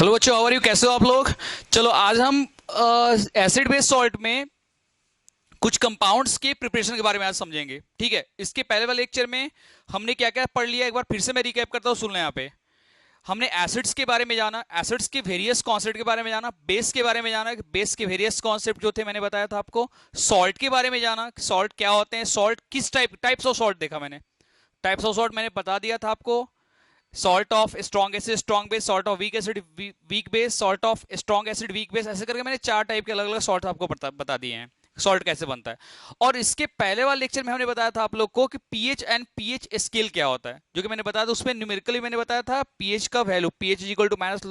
Hello बच्चों, how are you? कैसे हो आप लोग? चलो आज हम एसिड बेस सॉल्ट में कुछ कंपाउंड्स के प्रिपरेशन के बारे में आज समझेंगे। ठीक है, इसके पहले वाले लेक्चर में हमने क्या क्या पढ़ लिया, एक बार फिर से मैं रिकैप करता हूँ, सुन लें। यहाँ पे हमने एसिड्स के बारे में जाना, एसिड्स के वेरियस कॉन्सेप्ट के बारे में जाना, बेस के बारे में जाना, बेस के वेरियस कॉन्सेप्ट जो थे मैंने बताया था आपको। सॉल्ट के बारे में जाना, सॉल्ट क्या होते हैं, सॉल्ट किस टाइप्स ऑफ सॉल्ट देखा मैंने, टाइप्स ऑफ सॉल्ट मैंने बता दिया था आपको। Salt of strong acid strong base, salt of weak acid weak base, salt of strong acid weak base, ऐसे करके मैंने 4 टाइप के अलग अलग सॉल्ट आपको बता दिए हैं, सॉल्ट कैसे बनता है। और इसके पहले वाले लेक्चर में हमने बताया था आप लोग को कि पीएच एंड पीएच स्केल क्या होता है, जो कि मैंने बताया था। उसमें न्यूमेरिकली मैंने बताया था पीएच का value, pH is equal to minus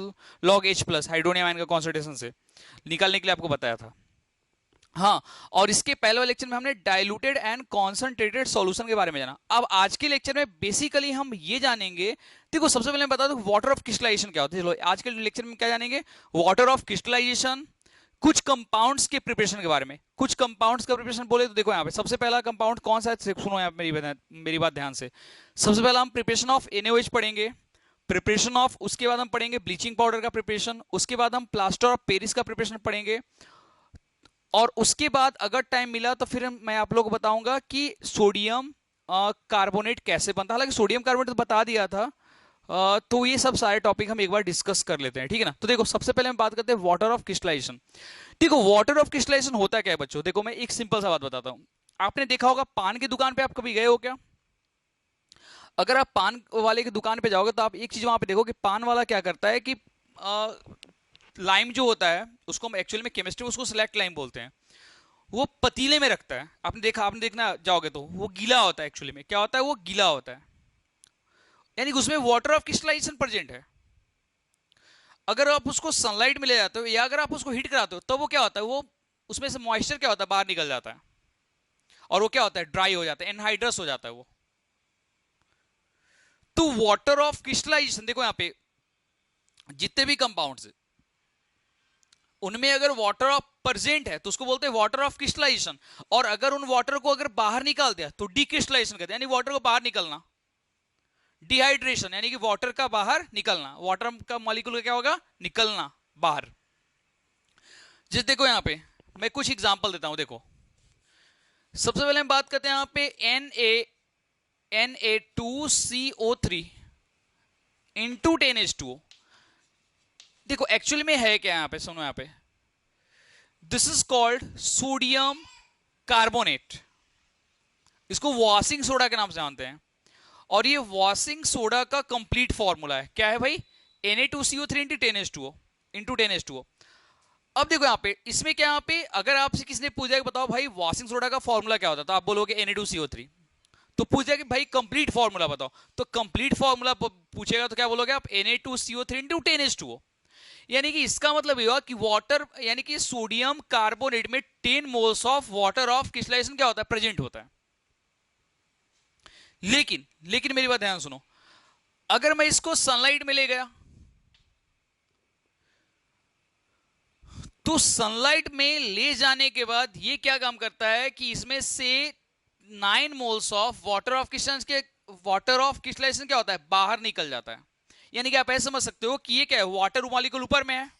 log H plus hydronium ion का कॉन्सेंट्रेशन से निकालने के लिए आपको बताया था। हाँ, और इसके पहले वाले लेक्चर में हमने डाइल्यूटेड एंड कॉन्सेंट्रेटेड सॉल्यूशन के बारे में जाना। अब आज के लेक्चर में बेसिकली हम ये जानेंगे, देखो सबसे पहले मैं बता दूं वाटर ऑफ क्रिस्टलाइजेशन क्या होता है। चलो आज के लेक्चर में क्या जानेंगे, वाटर ऑफ क्रिस्टलाइजेशन, कुछ कंपाउंड्स के प्रिपरेशन के बारे में। कुछ कंपाउंड्स का प्रिपरेशन बोले तो देखो यहाँ पे सबसे पहला कंपाउंड कौन सा है, सुनो यहाँ मेरी बात ध्यान से। सबसे पहला हम प्रिपरेशन ऑफ NaOH पढ़ेंगे, प्रिपरेशन ऑफ, उसके बाद हम पढ़ेंगे ब्लीचिंग पाउडर का प्रिपरेशन, उसके बाद हम प्लास्टर ऑफ पेरिस का प्रिपरेशन पढ़ेंगे, और उसके बाद अगर टाइम मिला तो फिर मैं आप लोगों को बताऊंगा कि सोडियम कार्बोनेट कैसे बनता है। हालांकि सोडियम कार्बोनेट तो बता दिया था। तो ये सब सारे टॉपिक हम एक बार डिस्कस कर लेते हैं, ठीक है ना। तो देखो सबसे पहले हम बात करते हैं वाटर ऑफ क्रिस्टलाइजेशन। देखो वाटर ऑफ क्रिस्टलाइजेशन होता क्या है बच्चों, देखो मैं एक सिंपल सा बात बताता हूँ। आपने देखा होगा पान की दुकान पे आप कभी गए हो क्या? अगर आप पान वाले की दुकान पे जाओगे तो आप एक चीज वहां पे देखो कि पान वाला क्या करता है कि लाइम जो होता है उसको हम एक्चुअली में केमिस्ट्री में उसको सिलेक्ट लाइम बोलते हैं, वो पतीले में रखता है। आपने देखना जाओगे तो वो गीला होता है। एक्चुअली में क्या होता है, वो गीला होता है, यानी कि उसमें वाटर ऑफ क्रिस्टलाइजेशन प्रेजेंट है। अगर आप उसको सनलाइट में ले जाते हो या अगर आप उसको हीट कराते हो तो वो क्या होता है, वो उसमें से मॉइस्चर क्या होता है, बाहर निकल जाता है, और वो क्या होता है, ड्राई हो जाता है, एनहाइड्रस हो जाता है वो। तो वाटर ऑफ क्रिस्टलाइजेशन देखो यहाँ पे जितने भी कंपाउंड्स उनमें अगर वाटर ऑफ प्रेजेंट है तो उसको बोलते हैं वाटर ऑफ क्रिस्टलाइजेशन। और अगर उन वाटर को अगर बाहर निकाल दिया तो डिक्रिस्टलाइजेशन कहते हैं, यानी वाटर को बाहर निकलना, डिहाइड्रेशन यानी कि वाटर का बाहर निकलना, वाटर का मॉलिक्यूल का क्या होगा, निकलना बाहर। जैसे देखो यहाँ पे मैं कुछ एग्जांपल देता हूं, देखो सबसे पहले हम बात करते हैं यहाँ पे Na2CO3 इंटू 10H2O। देखो एक्चुअली में है क्या यहाँ पे, सुनो यहाँ पे, this is called sodium carbonate. इसको वॉशिंग सोडा के नाम से जानते हैं, और ये वॉशिंग सोडा का कंप्लीट फॉर्मूला है। क्या है भाई, Na2CO3 into 10H2O into 10H2O। अब देखो यहाँ पे इसमें क्या, यहाँ पे अगर आपसे किसी ने पूछा कि बताओ भाई वॉशिंग सोडा का फॉर्मूला क्या होता है, तो आप बोलोगे Na2CO3। तो पूछा कि भाई कंप्लीट फॉर्मूला बताओ, तो कंप्लीट फॉर्मूला पूछेगा तो क्या बोलोगे आप, Na2CO3 इंटू 10H2O। यानी कि इसका मतलब ये हुआ कि वाटर यानी कि सोडियम कार्बोनेट में 10 moles of water of crystallization क्या होता है, प्रेजेंट होता है। लेकिन लेकिन मेरी बात ध्यान सुनो, अगर मैं इसको सनलाइट में ले गया तो सनलाइट में ले जाने के बाद ये क्या काम करता है कि इसमें से 9 moles of water of crystallization क्या होता है, बाहर निकल जाता है। यानी कि आप ऐसे समझ सकते हो कि ये क्या है, वाटर मॉलिक्यूल ऊपर में है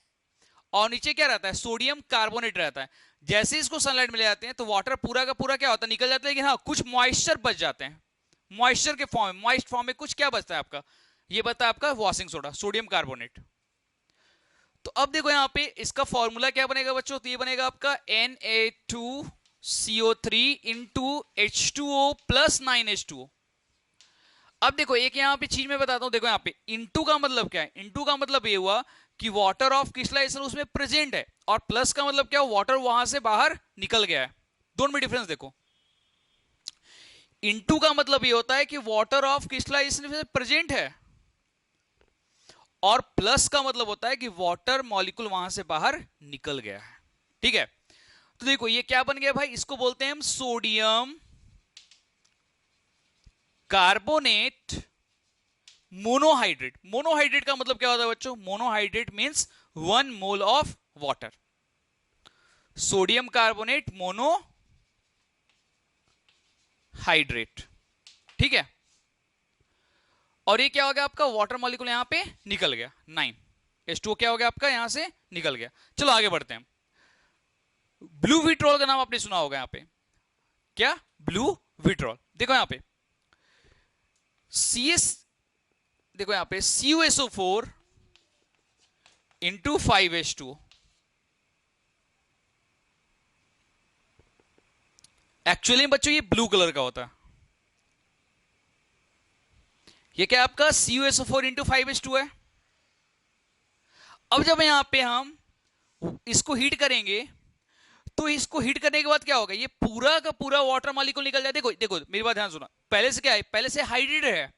और नीचे क्या रहता है, सोडियम कार्बोनेट रहता है। जैसे इसको सनलाइट में ले जाते हैं तो वाटर पूरा का पूरा क्या होता है, निकल जाता है, लेकिन हाँ कुछ मॉइस्चर बच जाते हैं। मॉइस्चर के फॉर्म में, मॉइस्ट फॉर्म में कुछ क्या बचता है आपका, ये बचता है आपका वॉशिंग सोडा, सोडियम कार्बोनेट। तो अब देखो यहां पे इसका फॉर्मूला क्या बनेगा बच्चों, तो ये बनेगा आपका Na2CO3 into H2O plus 9H2O। अब देखो एक यहां पे चीज मैं बताता हूं, देखो यहां पे इंटू का मतलब क्या है, इंटू का मतलब ये हुआ कि वाटर ऑफ क्रिस्टलाइजेशन उसमें प्रेजेंट है, और प्लस का मतलब क्या, वाटर वहां से बाहर निकल गया है। दोनों में डिफरेंस देखो, इंटू का मतलब ये होता है कि वाटर ऑफ क्रिस्टलाइजेशन प्रेजेंट है, और प्लस का मतलब होता है कि वाटर मॉलिक्यूल वहां से बाहर निकल गया है। ठीक है, तो देखो ये क्या बन गया भाई, इसको बोलते हैं हम सोडियम कार्बोनेट मोनोहाइड्रेट। मोनोहाइड्रेट का मतलब क्या होता है बच्चों, monohydrate means 1 mole of water. Sodium carbonate monohydrate, ठीक है। और ये क्या हो गया आपका, वाटर मॉलिक्यूल यहां पे निकल गया 9। H2O क्या हो गया आपका, यहां से निकल गया। चलो आगे बढ़ते हैं। ब्लू विट्रॉल का नाम आपने सुना होगा यहाँ पे, क्या, ब्लू विट्रॉल। देखो यहाँ पे CS, देखो यहाँ पे CuSO4 इंटू 5H2O, एक्चुअली बच्चों ये ब्लू कलर का होता है। ये क्या आपका CuSO4 इंटू 5H2 है। अब जब यहां पे हम इसको हीट करेंगे तो इसको हीट करने के बाद क्या होगा, ये पूरा का पूरा वाटर मॉलिक्यूल निकल जाए। देखो देखो मेरी बात ध्यान सुना, पहले से क्या है, पहले से हाइड्रेटेड है,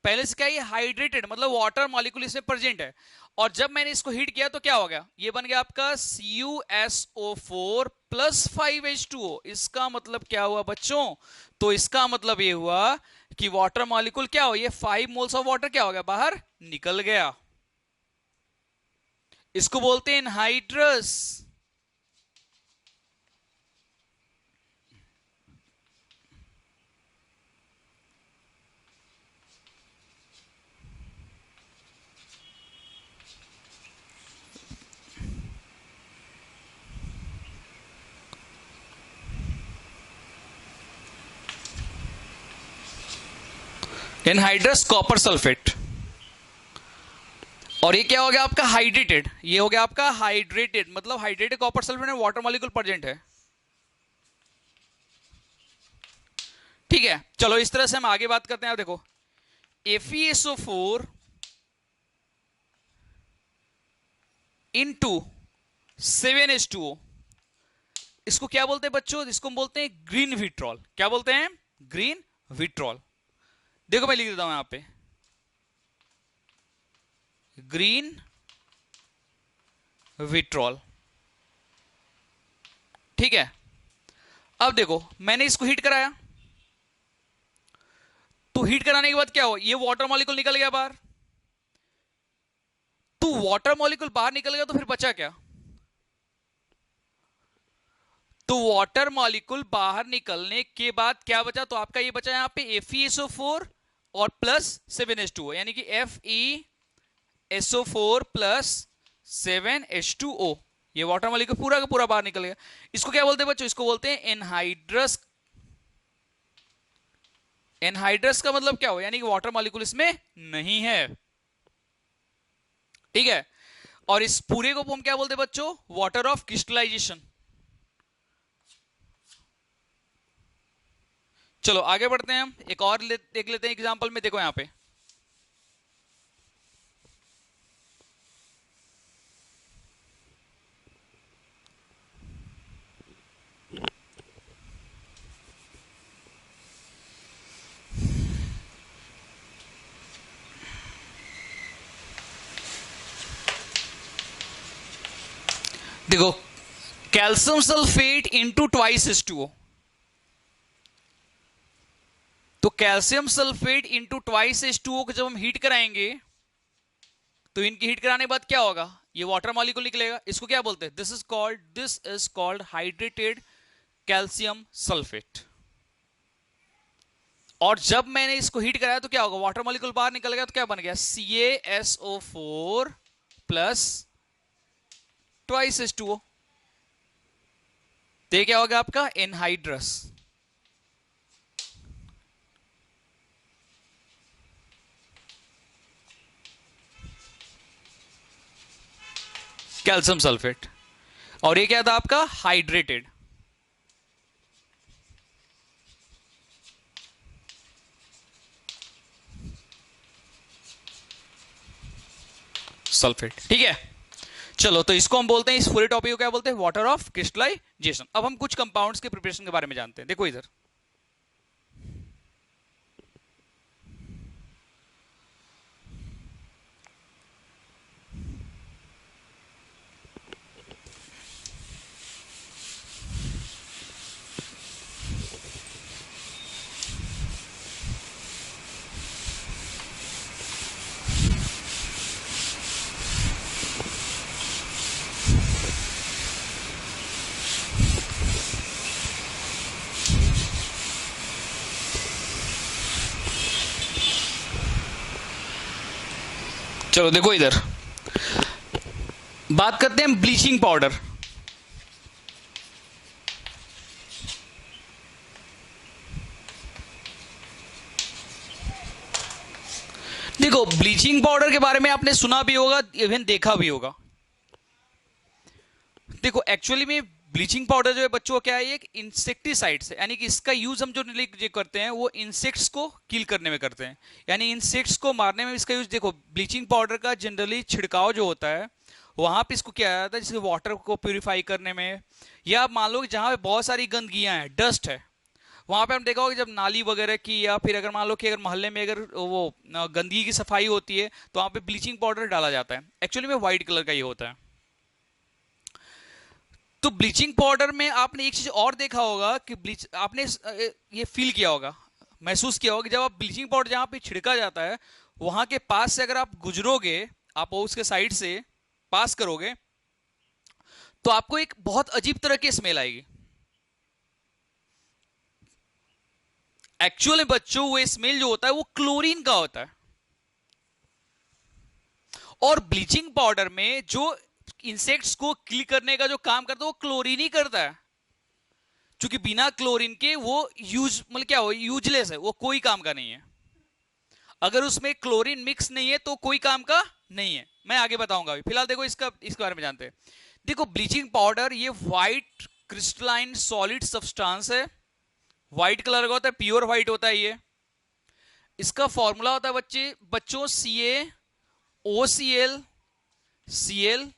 पहले से क्या है, हाइड्रेटेड मतलब वाटर मॉलिक्यूल इसमें प्रेजेंट है। और जब मैंने इसको हीट किया तो क्या हो गया, ये बन गया आपका CuSO4 प्लस 5H2O। इसका मतलब क्या हुआ बच्चों, तो इसका मतलब ये हुआ कि वाटर मॉलिक्यूल क्या हो, ये 5 मोल्स ऑफ वाटर क्या हो गया, बाहर निकल गया। इसको बोलते हैं एनहाइड्रस। Anhydrous copper sulphate. और ये क्या हो गया आपका, हाइड्रेटेड, ये हो गया आपका हाइड्रेटेड, मतलब हाइड्रेटेड कॉपर सल्फेट में वाटर मॉलिक्यूल प्रेजेंट है। ठीक है, चलो इस तरह से हम आगे बात करते हैं। आप देखो FeSO4 इंटू 7H2O, इसको क्या बोलते हैं बच्चों, इसको हम बोलते हैं ग्रीन विट्रॉल। क्या बोलते हैं, ग्रीन विट्रॉल। देखो मैं लिख देता हूं यहां पे, ग्रीन विट्रॉल। ठीक है, अब देखो मैंने इसको हीट कराया, तो हीट कराने के बाद क्या हो, ये वाटर मॉलिक्यूल निकल गया बाहर। तो वाटर मॉलिक्यूल बाहर निकल गया तो फिर बचा क्या, तो वाटर मॉलिक्यूल बाहर निकलने के बाद क्या बचा, तो आपका ये बचा यहां पे FeSO4 और प्लस 7H2O, यानी कि FeSO4 प्लस 7H2O। ये वाटर मॉलिक्यूल पूरा का पूरा बाहर निकल गया। इसको क्या बोलते हैं बच्चों, इसको बोलते हैं एनहाइड्रस। एनहाइड्रस का मतलब क्या हो, यानी कि वाटर मॉलिक्यूल इसमें नहीं है। ठीक है, और इस पूरे को हम क्या बोलते हैं बच्चों, वाटर ऑफ क्रिस्टलाइजेशन। चलो आगे बढ़ते हैं, हम एक और देख लेते हैं एग्जांपल में। देखो यहां पे देखो calcium sulphate into twice H2O। तो calcium sulphate into twice H2O को जब हम हीट कराएंगे तो इनकी हीट कराने के बाद क्या होगा, ये वाटर मॉलिक्यूल निकलेगा। इसको क्या बोलते हैं, this is called hydrated calcium sulphate. और जब मैंने इसको हीट कराया तो क्या होगा, वाटर मॉलिक्यूल बाहर निकल गया, तो क्या बन गया CaSO4 प्लस ट्वाइस H2O। तो क्या होगा आपका एनहाइड्रस। कैल्शियम सल्फेट, और ये क्या था आपका हाइड्रेटेड। सल्फेट। ठीक है, चलो तो इसको हम बोलते हैं, इस पूरे टॉपिक को क्या बोलते हैं, वाटर ऑफ क्रिस्टलाइजेशन। अब हम कुछ कंपाउंड्स के प्रिपरेशन के बारे में जानते हैं। देखो इधर चलो देखो इधर बात करते हैं ब्लीचिंग पाउडर। देखो ब्लीचिंग पाउडर के बारे में आपने सुना भी होगा, इवन देखा भी होगा। देखो एक्चुअली में ब्लीचिंग पाउडर जो है बच्चों क्या है, एक इंसेक्टिसाइड है, यानी कि इसका यूज हम जो करते हैं वो इंसेक्ट्स को किल करने में करते हैं, यानी इंसेक्ट्स को मारने में इसका यूज। देखो ब्लीचिंग पाउडर का जनरली छिड़काव जो होता है वहां पे इसको किया जाता है, जैसे वाटर को प्यूरिफाई करने में, या आप मान लो कि जहां पे बहुत सारी गंदगियां हैं, डस्ट है, वहां पे हम देखा होगा जब नाली वगैरह की, या फिर अगर मान लो कि अगर मोहल्ले में अगर वो गंदगी की सफाई होती है तो वहां पे ब्लीचिंग पाउडर डाला जाता है। एक्चुअली में व्हाइट कलर का ये होता है। तो ब्लीचिंग पाउडर में आपने एक चीज और देखा होगा कि ब्लीच आपने ये फील किया होगा, महसूस किया होगा कि जब आप ब्लीचिंग पाउडर जहां पे छिड़का जाता है वहां के पास से अगर आप गुजरोगे, आप उसके साइड से पास करोगे तो आपको एक बहुत अजीब तरह की स्मेल आएगी। एक्चुअली बच्चों वो स्मेल जो होता है वो क्लोरीन का होता है, और ब्लीचिंग पाउडर में जो इंसेक्ट्स को किल करने का जो काम करता है वो क्लोरीन ही करता है, क्योंकि बिना क्लोरीन के वो यूज मतलब क्या हो, यूजलेस है, वो कोई काम का नहीं है। अगर उसमें क्लोरीन मिक्स नहीं है तो कोई काम का नहीं है, मैं आगे बताऊंगा अभी। फिलहाल देखो इसके बारे में जानते हैं। देखो ब्लीचिंग पाउडर ये व्हाइट क्रिस्टलाइन सॉलिड सब्सटेंस है, व्हाइट कलर का होता है, प्योर व्हाइट होता है ये। इसका फॉर्मूला होता है बच्चों CaOCl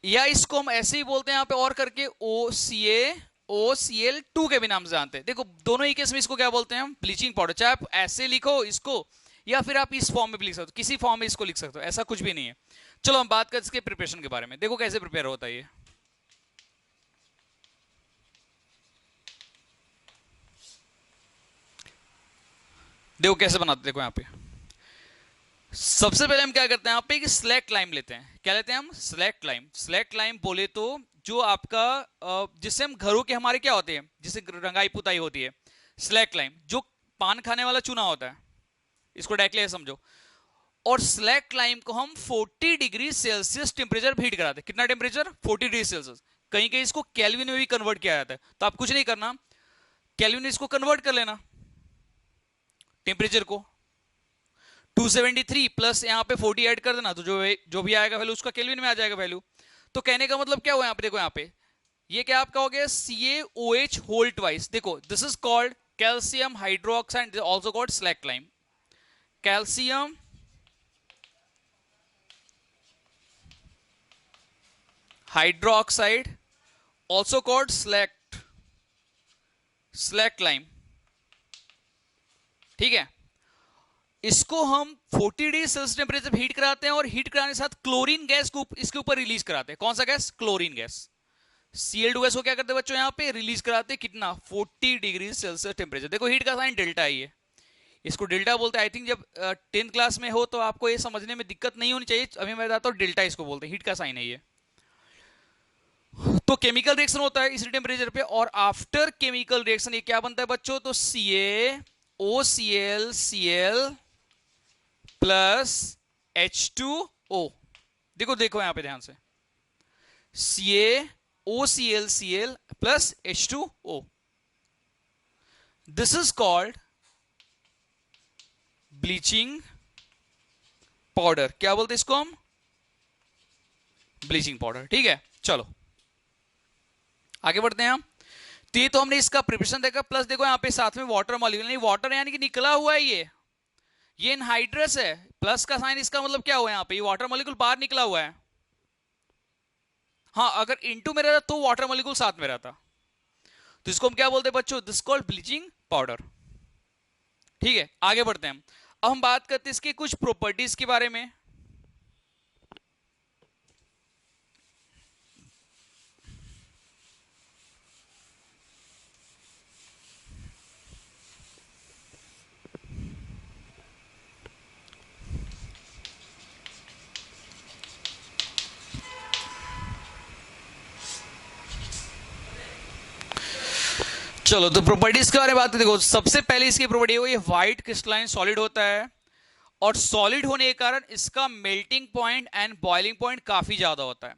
या इसको हम ऐसे ही बोलते हैं यहां पे और करके OCaOCl2 के भी नाम से जानते हैं। देखो दोनों ही केस में इसको क्या बोलते हैं हम, ब्लीचिंग पाउडर। चाहे आप ऐसे लिखो इसको या फिर आप इस फॉर्म में भी लिख सकते हो, किसी फॉर्म में इसको लिख सकते हो, ऐसा कुछ भी नहीं है। चलो हम बात करते हैं इसके प्रिपरेशन के बारे में। देखो कैसे प्रिपेयर होता है ये। देखो कैसे बनाते, देखो यहाँ पे सबसे पहले हम क्या करते हैं यहाँ पे कि स्लैक लाइम लेते हैं। क्या लेते हैं हम, स्लैक लाइम। स्लैक लाइम बोले तो जो आपका जिससे हम घरों के हमारे क्या होते हैं, जिससे रंगाई पुताई होती है, स्लैक लाइम जो पान खाने वाला चूना होता है, इसको डायरेक्टली समझो। और स्लैक लाइम को हम 40 डिग्री सेल्सियस टेम्परेचर हीट कराते हैं। कितना टेम्परेचर, 40 डिग्री सेल्सियस। कहीं कहीं इसको केल्विन में भी कन्वर्ट किया जाता है, तो आप कुछ नहीं करना, केल्विन में इसको कन्वर्ट कर लेना टेम्परेचर को। 273 प्लस यहाँ पे 40 ऐड कर देना, तो जो भी आएगा वैल्यू उसका केल्विन में आ जाएगा वैल्यू। तो कहने का मतलब क्या हुआ यहाँ पे, देखो यहाँ पे ये क्या आपका हो गया, CaOH होल ट्वाइस। देखो this is called calcium hydroxide, also called slack lime. Calcium hydroxide also called slack lime, ठीक है। इसको हम 40 डिग्री सेल्सियस टेम्परेचर हीट कराते हैं, और हीट कराने के साथ क्लोरीन गैस को इसके ऊपर रिलीज कराते हैं। कौन सा gas, chlorine gas. Cl2 gas को क्या करते हैं बच्चों, यहाँ पे रिलीज कराते हैं कितना, 40 डिग्री सेल्सियस टेम्परेचर। देखो हीट का साइन डेल्टा ही है, इसको डेल्टा बोलते हैं। आई थिंक जब 10th क्लास में हो तो आपको ये समझने में दिक्कत नहीं होनी चाहिए। अभी मैं बताता हूँ, डेल्टा इसको बोलते हैं, हीट का साइन है ये। तो केमिकल रिएक्शन होता है इस टेम्परेचर पे, और आफ्टर केमिकल रिएक्शन ये क्या बनता है बच्चों, तो CaOCl प्लस H2O। देखो देखो यहां पे ध्यान से, CaOCl plus H2O, this is called bleaching powder. क्या बोलते हैं इसको हम, ब्लीचिंग पाउडर, ठीक है। चलो आगे बढ़ते हैं हम। तो ये तो हमने इसका प्रिपरेशन देखा, प्लस देखो यहाँ पे साथ में वाटर मॉलिक्यूल, नहीं वाटर यानी कि निकला हुआ है ये एनहाइड्रस है। प्लस का साइन इसका मतलब क्या हुआ, यहाँ पे ये वाटर मॉलिक्यूल बाहर निकला हुआ है। हाँ अगर इनटू में रहता तो वाटर मॉलिक्यूल साथ में रहता, तो इसको हम क्या बोलते हैं बच्चों, दिस कॉल्ड ब्लीचिंग पाउडर, ठीक है। आगे बढ़ते हैं अब हम बात करते हैं इसके कुछ प्रॉपर्टीज के बारे में। चलो तो प्रॉपर्टीज के बारे में बात करें। देखो सबसे पहले इसकी प्रॉपर्टी है ये व्हाइट क्रिस्टलाइन सॉलिड होता है, और सॉलिड होने के कारण इसका melting point and boiling point काफी ज्यादा होता है,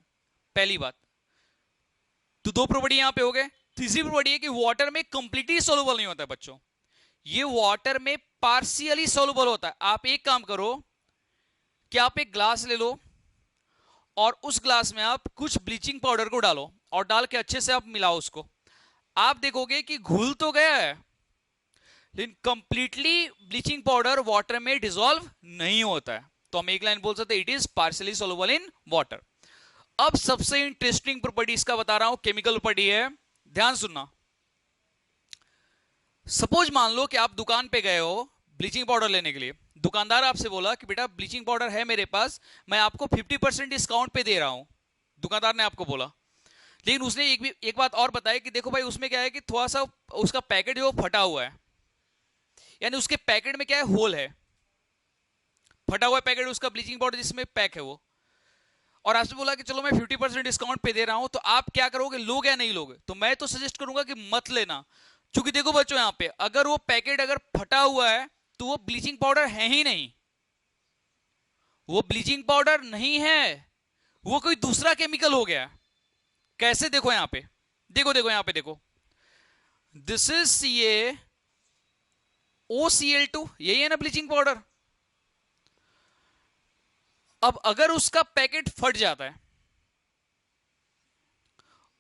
पहली बात। तो दो प्रॉपर्टी यहां पे हो गए। तीसरी प्रॉपर्टी है कि वाटर में कंप्लीटली सोलुबल नहीं होता है बच्चों, ये वाटर में पार्शियली सोलुबल होता है। आप एक काम करो कि आप एक ग्लास ले लो और उस ग्लास में आप कुछ ब्लीचिंग पाउडर को डालो और डाल के अच्छे से आप मिलाओ उसको, आप देखोगे कि घुल तो गया है लेकिन कंप्लीटली ब्लीचिंग पाउडर वाटर में डिसॉल्व नहीं होता है। तो हम एक लाइन बोल सकते हैं it is partially soluble in water. अब सबसे इंटरेस्टिंग प्रॉपर्टी इसका बता रहा हूं, केमिकल प्रॉपर्टी है, ध्यान सुनना। सपोज मान लो कि आप दुकान पे गए हो ब्लीचिंग पाउडर लेने के लिए, दुकानदार आपसे बोला कि बेटा ब्लीचिंग पाउडर है मेरे पास, मैं आपको 50% डिस्काउंट पे दे रहा हूं, दुकानदार ने आपको बोला। लेकिन उसने एक बात और बताई कि देखो भाई उसमें क्या है कि थोड़ा सा उसका पैकेट जो फटा हुआ है, यानी उसके पैकेट में क्या है, होल है, फटा हुआ पैकेट उसका ब्लीचिंग पाउडर जिसमें पैक है वो, और आपसे बोला कि चलो मैं 50% डिस्काउंट पे दे रहा हूं, तो आप क्या करोगे, लोगे या नहीं लोगे? तो मैं तो सजेस्ट करूंगा कि मत लेना, क्योंकि देखो बच्चों यहां पे अगर वो पैकेट अगर फटा हुआ है तो वो ब्लीचिंग पाउडर है ही नहीं, वो ब्लीचिंग पाउडर नहीं है, वो कोई दूसरा केमिकल हो गया। कैसे? देखो यहां पे, देखो देखो यहां पे देखो, दिस इज CaOCl2, यही है ना ब्लीचिंग पाउडर। अब अगर उसका पैकेट फट जाता है,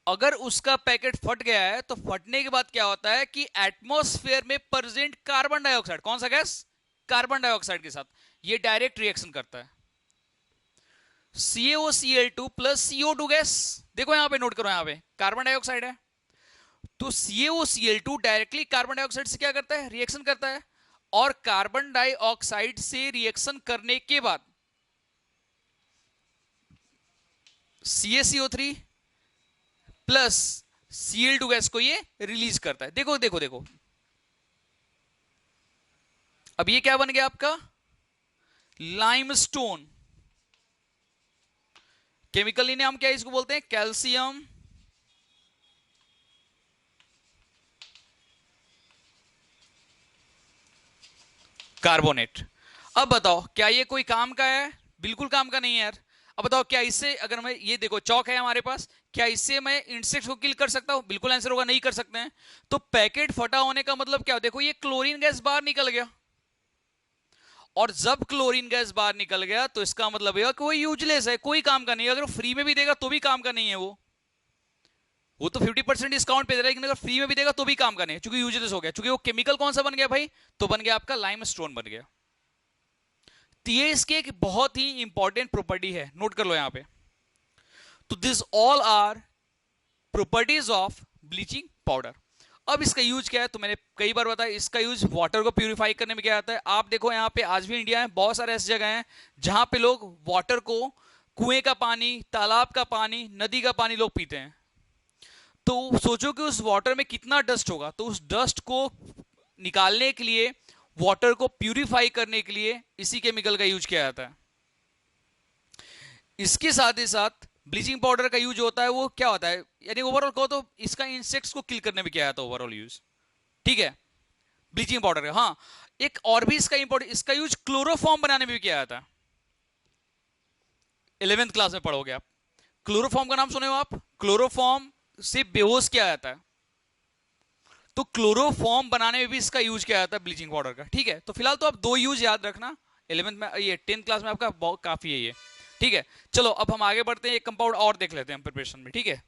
अगर उसका पैकेट फट गया है तो फटने के बाद क्या होता है कि एटमॉस्फेयर में प्रेजेंट कार्बन डाइऑक्साइड, कौन सा गैस, कार्बन डाइऑक्साइड के साथ ये डायरेक्ट रिएक्शन करता है, CaOCl2 प्लस CO2 गैस। देखो यहां पे नोट करो, यहां पे कार्बन डाइऑक्साइड है, तो CaOCl2 डायरेक्टली कार्बन डाइऑक्साइड से क्या करता है, रिएक्शन करता है, और कार्बन डाइऑक्साइड से रिएक्शन करने के बाद CaCO3 प्लस Cl2 गैस को ये रिलीज करता है। देखो देखो देखो, अब ये क्या बन गया आपका, लाइमस्टोन। केमिकली नाम क्या है इसको, बोलते हैं कैल्शियम कार्बोनेट। अब बताओ क्या ये कोई काम का है, बिल्कुल काम का नहीं है यार। अब बताओ क्या इससे, अगर मैं ये देखो चौक है हमारे पास, क्या इससे मैं इंसेक्ट को किल कर सकता हूं? बिल्कुल आंसर होगा नहीं कर सकते हैं। तो पैकेट फटा होने का मतलब क्या, देखो ये क्लोरीन गैस बाहर निकल गया, और जब क्लोरीन गैस बाहर निकल गया तो इसका मतलब है कि वो यूजलेस है, कोई काम का नहीं है। अगर फ्री में भी देगा तो भी काम का नहीं है, वो तो 50% डिस्काउंट पे दे रहा है, लेकिन अगर फ्री में भी देगा तो भी काम का नहीं है, क्योंकि यूजलेस हो गया। क्योंकि वो केमिकल कौन सा बन गया भाई, तो बन गया आपका लाइमस्टोन बन गया। तो ये इसकी एक बहुत ही इंपॉर्टेंट प्रॉपर्टी है, नोट कर लो यहां पे। तो this all are properties of bleaching powder. अब इसका यूज क्या है, तो मैंने कई बार बताया, इसका यूज वाटर को प्यूरिफाई करने में क्या आता है। आप देखो यहाँ पे आज भी इंडिया में बहुत सारे ऐसी जगह हैं जहां पे लोग वाटर को, कुएं का पानी, तालाब का पानी, नदी का पानी लोग पीते हैं। तो सोचो कि उस वाटर में कितना डस्ट होगा, तो उस डस्ट को निकालने के लिए, वाटर को प्यूरिफाई करने के लिए इसी केमिकल का यूज किया जाता है। इसके साथ ही साथ ब्लीचिंग पाउडर का यूज होता है, वो क्या होता है, यानी ओवरऑल कहो तो इसका इंसेक्ट्स को किल करने में किया जाता है ओवरऑल यूज, ठीक है, ब्लीचिंग पाउडर का। हाँ, एक और भी इसका इंपॉर्टेंट, इसका यूज क्लोरोफॉर्म बनाने में भी किया जाता है। 11th क्लास में पढ़ोगे आप, क्लोरोफॉर्म का नाम सुने हो आप, क्लोरोफॉर्म से बेहोश किया जाता है, तो क्लोरोफॉर्म बनाने में भी इसका यूज किया जाता है ब्लीचिंग पाउडर का, ठीक है। तो फिलहाल तो आप दो यूज याद रखना, 11th में, ये 10th क्लास में आपका बहुत काफी है ये, ठीक है। चलो अब हम आगे बढ़ते हैं, एक कंपाउंड और देख लेते हैं प्रिपरेशन में, ठीक है।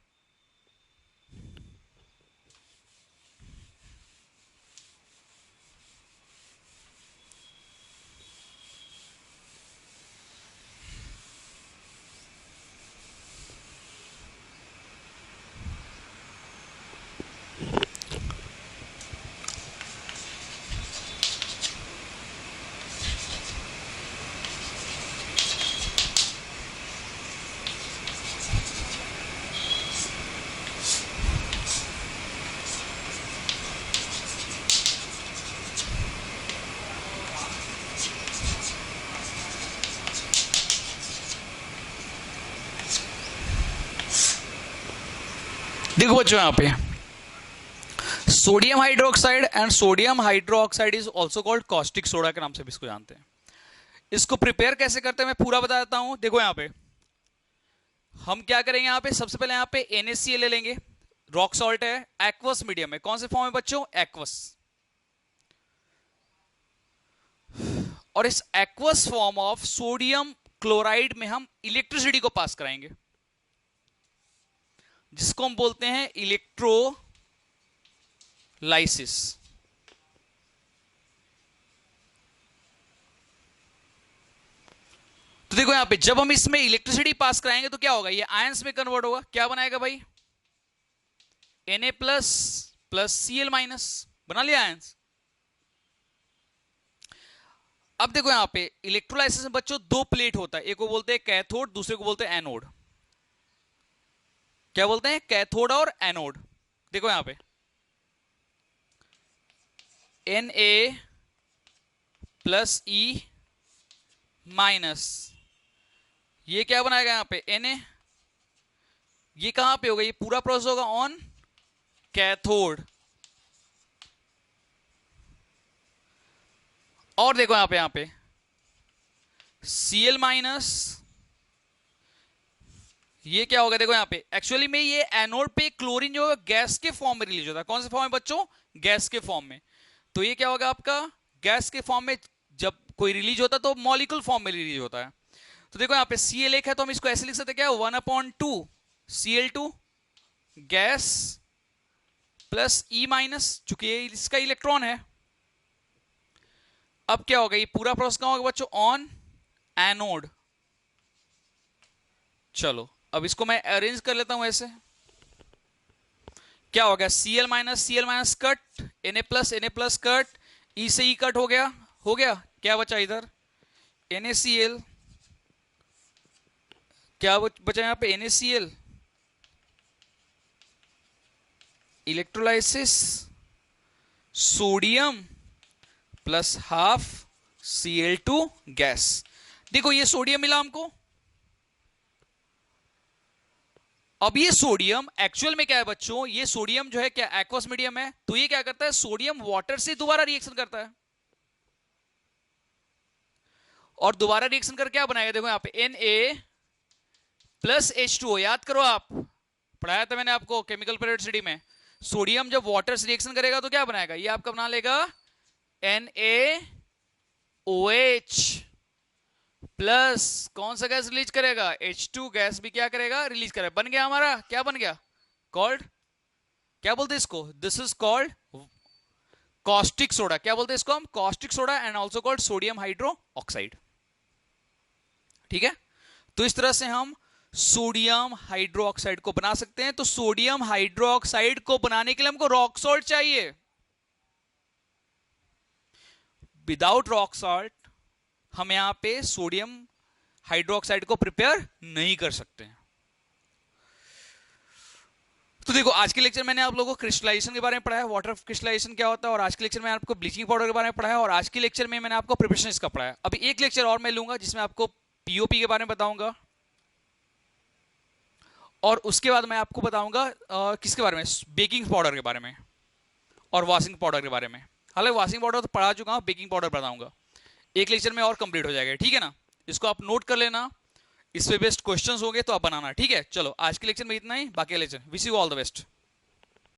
देखो बच्चों यहां पे sodium hydroxide and sodium hydroxide is also called caustic soda के नाम से भी इसको जानते हैं। इसको प्रिपेयर कैसे करते हैं मैं पूरा बता देता हूं। देखो यहां पे हम क्या करेंगे, यहां पे सबसे पहले यहां पे NaCl ले लेंगे, रॉक सॉल्ट है, एक्वस मीडियम है। कौन से फॉर्म में बच्चों? एक्वस। और इस aqueous form of sodium chloride में हम इलेक्ट्रिसिटी को पास कराएंगे, जिसको हम बोलते हैं इलेक्ट्रोलाइसिस। तो देखो यहां पे जब हम इसमें इलेक्ट्रिसिटी पास कराएंगे तो क्या होगा, ये आयंस में कन्वर्ट होगा। क्या बनाएगा भाई? Na plus plus Cl minus, बना लिया आयंस। अब देखो यहां पे इलेक्ट्रोलाइसिस में बच्चों दो प्लेट होता है, एक को बोलते हैं कैथोड, दूसरे को बोलते हैं एनोड। क्या बोलते हैं? कैथोड और एनोड। देखो यहां पे Na प्लस E माइनस, ये क्या बनाएगा यहां पे? Na। ये कहां पे होगा? ये पूरा प्रोसेस होगा ऑन कैथोड। और देखो यहां पे Cl माइनस, ये क्या होगा? देखो यहां पे एक्चुअली में ये एनोड पे क्लोरीन जो है गैस के फॉर्म में रिलीज होता है। कौन से फॉर्म में बच्चों? गैस के फॉर्म में। तो ये क्या होगा आपका? गैस के फॉर्म में जब कोई रिलीज होता है तो मॉलिक्यूल फॉर्म में रिलीज होता है। तो देखो यहां पे Cl एक है तो हम इसको ऐसे लिख सकते हैं, क्या? 1/2 Cl2 gas plus E minus, चूंकि ये इसका इलेक्ट्रॉन है। अब क्या होगा? ये पूरा प्रोसेस कहां होगा बच्चों? On anode. चलो अब इसको मैं अरेंज कर लेता हूं ऐसे। क्या हो गया? Cl minus cut, Na plus cut, E से E कट हो गया, हो गया। क्या बचा इधर? NaCl। क्या बचा यहां पे? NaCl। Electrolysis sodium plus half Cl2 gas. देखो ये सोडियम मिला हमको। अब ये सोडियम एक्चुअल में क्या है बच्चों? ये सोडियम जो है क्या एक्वस मीडियम है, तो ये क्या करता है? सोडियम वाटर से दोबारा रिएक्शन करता है और दोबारा रिएक्शन कर क्या बनाएगा? देखो यहां पे Na प्लस H2O। याद करो, आप पढ़ाया था मैंने आपको केमिकल पेरियोडिसिटी में। सोडियम जब वाटर से रिएक्शन करेगा तो क्या बनाएगा? ये आपका बना लेगा NaOH प्लस कौन सा गैस रिलीज करेगा? H2 गैस भी क्या करेगा? रिलीज करेगा। बन गया हमारा, क्या बन गया? कॉल्ड, क्या बोलते हैं इसको? This is called caustic soda. क्या बोलते हैं इसको हम? Caustic soda and also called sodium hydro oxide. ठीक है, तो इस तरह से हम सोडियम हाइड्रो ऑक्साइड को बना सकते हैं। तो सोडियम हाइड्रो ऑक्साइड को बनाने के लिए हमको रॉक सॉल्ट चाहिए। विदाउट रॉक सॉल्ट हम यहां पे सोडियम हाइड्रोक्साइड को प्रिपेयर नहीं कर सकते हैं। तो देखो आज के लेक्चर मैंने आप लोगों को क्रिस्टलाइजेशन के बारे में पढ़ाया, वाटर क्रिस्टलाइजेशन क्या होता है, और आज के लेक्चर में आपको ब्लीचिंग पाउडर के बारे में पढ़ाया, और आज के लेक्चर में मैंने आपको प्रिपरेशन इसका पढ़ाया। अभी एक लेक्चर और मैं लूंगा जिसमें आपको पीओपी के बारे में बताऊंगा, और उसके बाद मैं आपको बताऊंगा किसके बारे में? बेकिंग पाउडर के बारे में और वॉशिंग पाउडर के बारे में। हालांकि वॉशिंग पाउडर तो पढ़ा चुका हूं, बेकिंग पाउडर बताऊंगा। एक लेक्चर में और कंप्लीट हो जाएगा, ठीक है ना? इसको आप नोट कर लेना, इस पे बेस्ट क्वेश्चंस होंगे तो आप बनाना, ठीक है? चलो आज के लेक्चर में इतना ही, बाकी lecture wish you all the best.